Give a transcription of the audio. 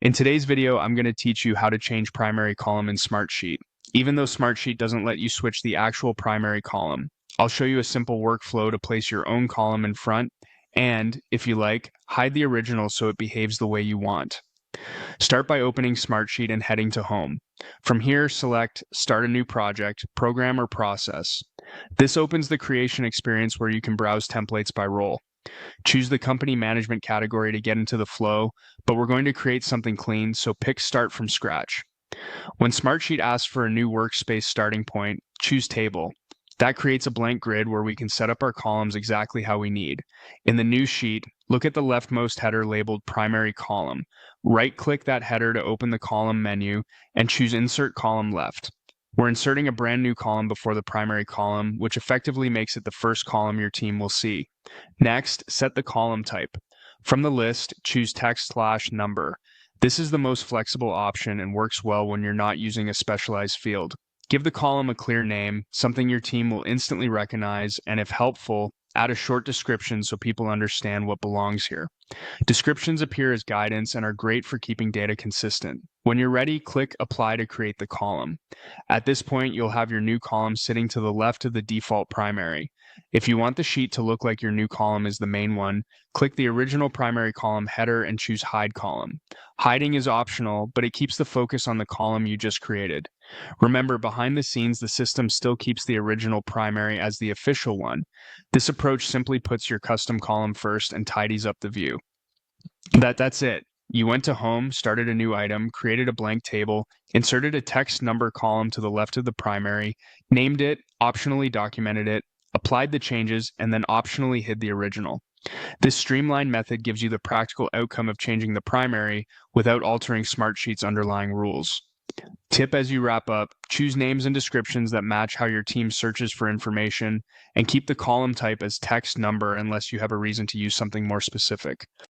In today's video, I'm going to teach you how to change primary column in Smartsheet. Even though Smartsheet doesn't let you switch the actual primary column, I'll show you a simple workflow to place your own column in front and, if you like, hide the original so it behaves the way you want. Start by opening Smartsheet and heading to Home. From here, select Start a New Project, Program or Process. This opens the creation experience where you can browse templates by role. Choose the company management category to get into the flow, but we're going to create something clean, so pick Start from Scratch. When Smartsheet asks for a new workspace starting point, choose Table. That creates a blank grid where we can set up our columns exactly how we need. In the new sheet, look at the leftmost header labeled Primary Column. Right-click that header to open the column menu and choose Insert Column Left. We're inserting a brand new column before the primary column, which effectively makes it the first column your team will see. Next, set the column type. From the list, choose text/number. This is the most flexible option and works well when you're not using a specialized field. Give the column a clear name, something your team will instantly recognize, and if helpful, add a short description so people understand what belongs here. Descriptions appear as guidance and are great for keeping data consistent. When you're ready, click Apply to create the column. At this point, you'll have your new column sitting to the left of the default primary. If you want the sheet to look like your new column is the main one, click the original primary column header and choose Hide Column. Hiding is optional, but it keeps the focus on the column you just created. Remember, behind the scenes, the system still keeps the original primary as the official one. This approach simply puts your custom column first and tidies up the view. That's it. You went to Home, started a new item, created a blank table, inserted a text number column to the left of the primary, named it, optionally documented it, applied the changes, and then optionally hid the original. This streamlined method gives you the practical outcome of changing the primary without altering Smartsheet's underlying rules. Tip as you wrap up, choose names and descriptions that match how your team searches for information, and keep the column type as text number unless you have a reason to use something more specific.